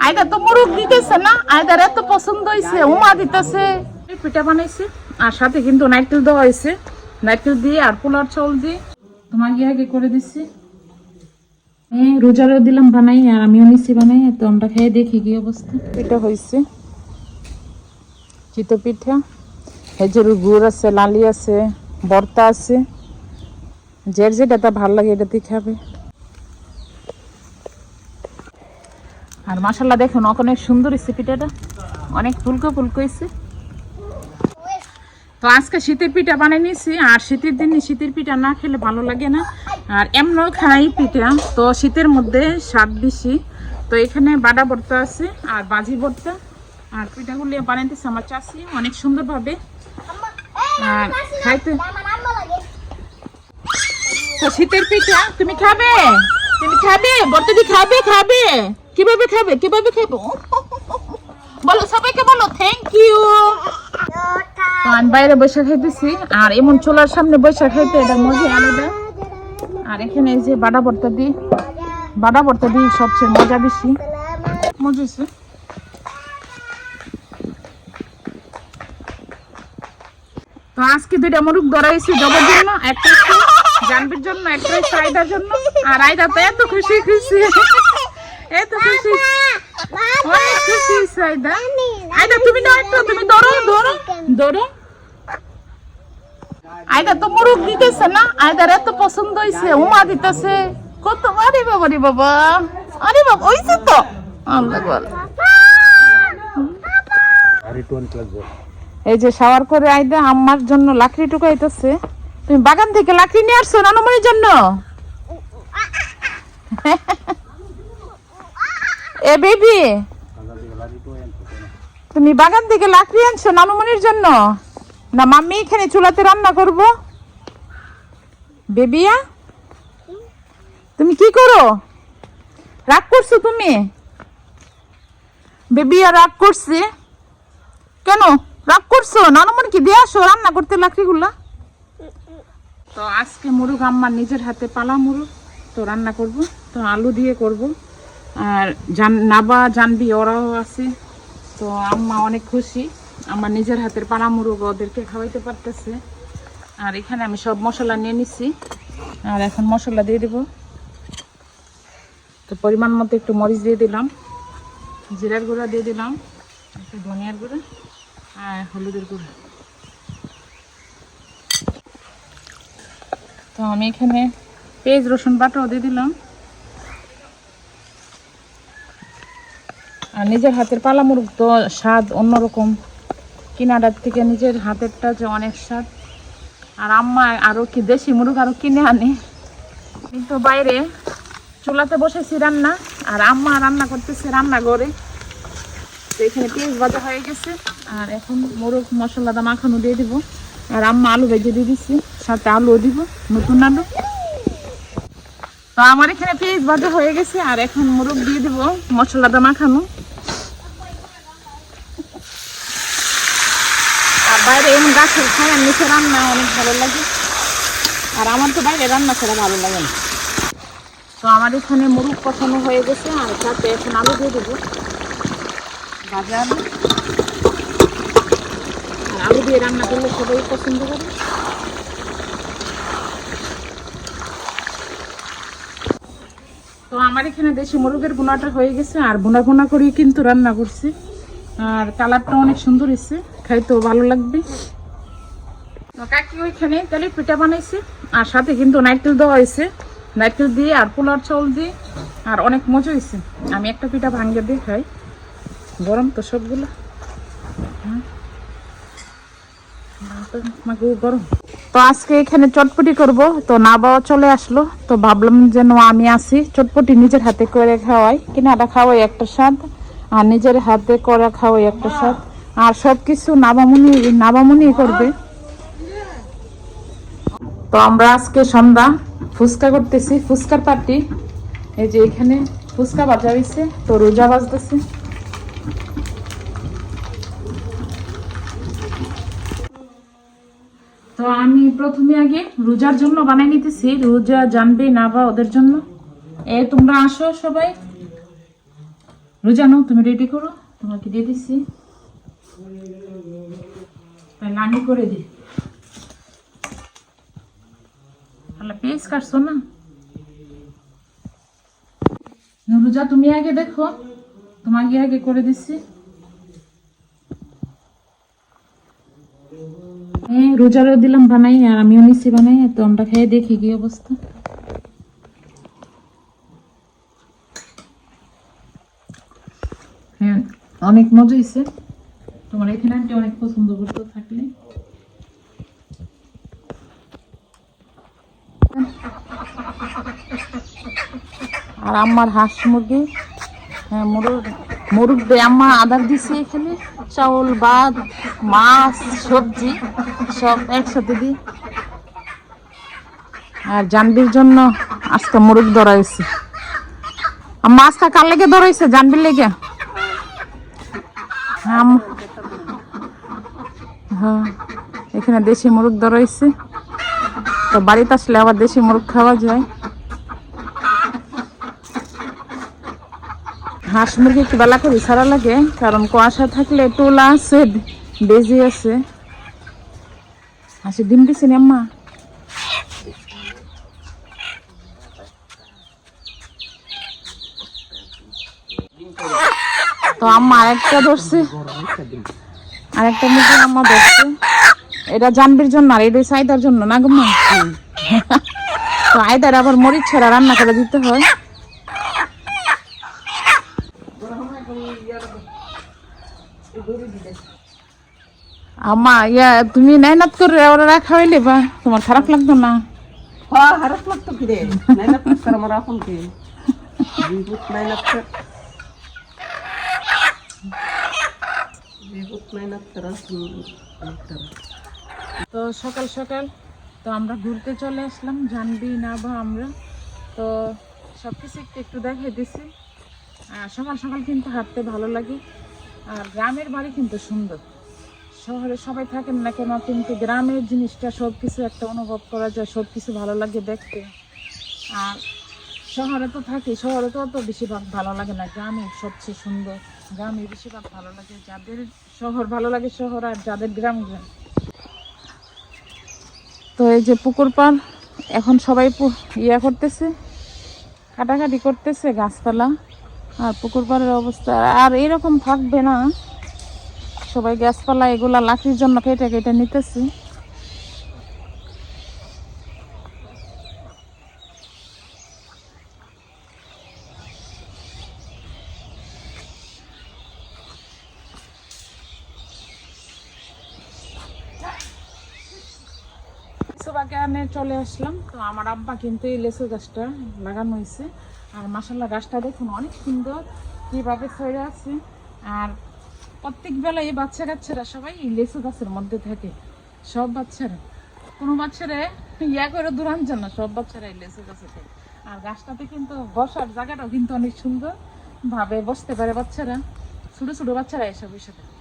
আয়দা তো মুরগ দিতেছে না, আয়দার এত পছন্দ হয়েছে, উমা দিতেছে। পিঠা বানাইছে আর সাথে কিন্তু নারকেল দেওয়া হয়েছে, নারকেল দিয়ে আর পোলার চাউল দিয়ে তোমাকে আগে করে দিচ্ছি। রোজারও দিলাম বানাই আর আমিও নিচ্ছি বানাই, তো আমরা খেয়ে দেখি কি অবস্থা। পিঠা হয়েছে চিতো পিঠা, খেজুরের গুড় আছে, লালি আছে, ভর্তা আছে, যে যেটা ভাল লাগে এটাতে খাবে। আর মাশাআল্লাহ দেখুন অনেক সুন্দর হয়েছে পিঠাটা, অনেক ফুলকো ফুলকো হয়েছে। তো আজকে শীতের পিঠা বানিয়ে নিয়েছি, আর শীতের দিনে শীতের পিঠা না খেলে ভালো লাগে না, আর এমনও খাই পিঠা, তো শীতের মধ্যে স্বাদ বেশি। তো এখানে বাটা ভর্তা আছে আর বাজি ভর্তা, আর পিঠাগুলি বানাইতেছে আমার চাচি অনেক সুন্দরভাবে। আর খাইতে তো শীতের পিঠা তুমি খাবে, তুমি খাবে ভর্তা দিয়ে খাবে, খাবে কিভাবে খাবে, কিভাবে খাবে বলো, সবাইকে বলো থ্যাংক ইউ। তো আমি বাইরে বসে খাইতেছি, আর এমন চুলার সামনে বসে খাইতে এটা মজা আলাদা। আর এখানে এই যে বাটা ভর্তা দিই সবচেয়ে মজা বেশি মজা হয়েছে। তো আজকে দুইটা মুরগ ধরা হয়েছে জবার জন্য, একটা জানবির জন্য, একটা আয়দার জন্য। আর আয়দা তো এত খুশি খুশি, এত খুশি, অনেক খুশি হয়েছে আয়দা। আয়দা তুমি না একটু, তুমি ধরো ধরো ধরো। আয়দা তো মুরগ দিতেছে না, আয়দার এত পছন্দ হয়েছে, উমা দিতেছে কত। আরে বাবা রে বাবা, আরে বাবা হয়েছে তো আল্লাহ বল। এই যে শাওয়ার করে আয়দা আমার জন্য লাকড়ি টুকাইতেছে। তুমি বাগান থেকে লাকড়ি নিয়ে আসছো নানুমনির জন্য? এ বেবি, তুমি বাগান থেকে লাকড়ি আনছো নানুমনির জন্য না মাম্মি এখানে চুলাতে রান্না করব? বেবিয়া তুমি কি করো, রাগ করছো তুমি? বেবিয়া রাগ করছে কেন, রাগ করছো? নানুমনি কি দিয়ে আসো রান্না করতে লাকড়িগুলা? তো আজকে মুরগ আম্মার নিজের হাতে পালা মুরগ, তো রান্না করব, তো আলু দিয়ে করব। আর নাবা জানবি ওরাও আছে, তো আম্মা অনেক খুশি আমার নিজের হাতের পালা মুরগ ওদেরকে খাওয়াইতে পারতেছে। আর এখানে আমি সব মশলা নিয়ে নিচ্ছি, আর এখন মশলা দিয়ে দেব। তো পরিমাণ মতো একটু মরিচ দিয়ে দিলাম, জিরার গুঁড়া দিয়ে দিলাম, একটু ধনিয়ার গুঁড়া আর হলুদের গুঁড়া। তো আমি এখানে পেঁয়াজ রসুন বাটাও দিয়ে দিলাম। আর নিজের হাতের পালা মুরগ তো স্বাদ অন্যরকম, কিনাটার থেকে নিজের হাতেরটা যে অনেক স্বাদ। আর আম্মা আরও কি দেশি মুরগ আরও কিনে আনে, কিন্তু বাইরে চুলাতে বসেছি রান্না, আর আম্মা রান্না করতেছে রান্নাঘরে। তো এখানে পেঁয়াজ ভাজা হয়ে গেছে, আর এখন মুরগ মশলাটা মাখানো দিয়ে দিব। আর আম্মা আলু ভেজে দিয়ে দিচ্ছি, সাথে আলুও দিব, নতুন আলু। তো আমার এখানে পেঁয়াজ ভাজা হয়ে গেছে, আর এখন মুরগ দিয়ে দিব মশলাটা মাখানো। আর বাইরে এমন গাছের ছায়ার নিচে রান্না অনেক ভালো লাগে, আর আমার তো বাইরে রান্না ছাড়া ভালো লাগে না। তো আমার এখানে মুরগ কষানো হয়ে গেছে, আর সাথে এখন আলু দিয়ে দেবো, ভাজা আলু। আর আলু দিয়ে রান্না করলে সবাই পছন্দ করে। তো আমার এখানে দেশি মুরগের বোনাটা হয়ে গেছে, আর বোনা বোনা করেই কিন্তু রান্না করছি, আর কালারটা অনেক সুন্দর হয়েছে, খাইতেও ভালো লাগবে। তো কাকি ওইখানে তাহলে পিঠা বানাইছে, আর সাথে কিন্তু নারকেল দেওয়া হয়েছে, নারকেল দিয়ে আর পোলার চাউল দিয়ে, আর অনেক মজা হয়েছে। আমি একটা পিঠা ভাঙ্গে দিয়ে খাই, গরম তো সবগুলো, গরম। তো আজকে এখানে চটপটি করব, তো নাবাও চলে আসলো, তো ভাবলাম যেন আমি আসি, চটপটি নিজের হাতে করে খাওয়াই, কিনাটা খাওয়াই একটা স্বাদ, আর নিজের হাতে করে খাওয়াই একটা স্বাদ। আর সবকিছু নাবামুনি করবে। তো আমরা আজকে সন্ধ্যা ফুচকা করতেছি, ফুচকার পার্টি। এই যে এখানে ফুচকা ভাজা হয়েছে, তো রোজা বাজতেছে। তো আমি প্রথমে আগে রোজার জন্য বানাই নিতেছি, রোজা জানবে না বা ওদের জন্য। তোমরা আসো সবাই, রোজানো তুমি রেডি করো, তোমাকে দিয়ে দিচ্ছি, তাহলে আমি করে দিই। তাহলে পেঁয়াজ কাটছো না? রোজা তুমি আগে দেখো, তোমাকে আগে করে দিচ্ছি। হ্যাঁ, রোজারও দিলাম বানাই আর আমিও নিচ্ছি বানাই, তো আমরা খেয়ে দেখি কি অবস্থা। হ্যাঁ, অনেক মজা হয়েছে। তোমার এখানে আন্টি অনেক পছন্দ করতে থাকলে। আর আমার হাঁস মুরগি, হ্যাঁ মুরগ দিয়ে আম্মা আদার দিছি, এখানে চাউল ভাত মাছ সবজি সব একসাথে দিই। আর জানবির জন্য আজকে মুরগ ধরা হয়েছে। আম্মা আজকে কার লেগে ধরা হয়েছে? জানবির লেগে। হ্যাঁ, এখানে দেশি মুরগ ধরা হয়েছে, তো বাড়িতে আসলে আবার দেশি মুরগ খাওয়া যায়। হাঁস মুরগি একটু বেলা করে ছাড়া লাগে, কারণ কুয়াশা থাকলে টোলা আছে, বেজি আছে। হাঁসের ডিম দিছি না আম্মা? তো আম্মা আরেকটা ধরছে, আরেকটা মুরগি আম্মা ধরছে। এটা জানবির জন্য আর এটা সাইদার জন্য না গো মা? তো আইদার আবার মরিচ ছাড়া রান্না করে দিতে হয়। আম্মা ইয়া তুমি মেহনত করে ওরা রাখা হইলে বা তোমার খারাপ লাগতো না? খারাপ লাগতো কি রে, মেহনত করতে আমার এখন কি তো সকাল সকাল তো আমরা ঘুরতে চলে আসলাম, জানবি না বা আমরা তো সবকিছু একটু একটু দেখাই দিছি। আর সকাল সকাল কিন্তু হাঁটতে ভালো লাগে, আর গ্রামের বাড়ি কিন্তু সুন্দর। শহরে সবাই থাকেন না কেন, কিন্তু গ্রামের জিনিসটা সব কিছু একটা অনুভব করা যায়, সব কিছু ভালো লাগে দেখতে। আর শহরে তো থাকি, শহরে তো অত বেশিরভাগ ভালো লাগে না, গ্রামে সবচেয়ে সুন্দর, গ্রামে বেশিরভাগ ভালো লাগে। যাদের শহর ভালো লাগে শহর, আর যাদের গ্রাম গ্রাম। তো এই যে পুকুর পার, এখন সবাই ইয়া করতেছে, কাটাকাটি করতেছে গাছপালা। আর পুকুর পাড়ের অবস্থা আর এরকম থাকবে না, সবাই গাছপালা এগুলা লাকড়ির জন্য কেটে কেটে নিতেছে। বাগানে চলে আসলাম। তো আমার আব্বা কিন্তু এই লেচু গাছটা লাগানো হয়েছে, আর মাশাআল্লাহ গাছটা দেখুন অনেক সুন্দর কিভাবে ছড়ে আছে। আর প্রত্যেক বেলা এই বাচ্চা কাচ্চারা সবাই এই লেচু গাছের মধ্যে থাকে, সব বাচ্চারা, কোনো বাচ্চারা ইয়া করে দূরান যান না, সব বাচ্চারা এই লেচু গাছে থাকে। আর গাছটাতে কিন্তু বসার জায়গাটাও কিন্তু অনেক সুন্দর ভাবে বসতে পারে বাচ্চারা, ছোট ছোট বাচ্চারা এসব বসে থাকে।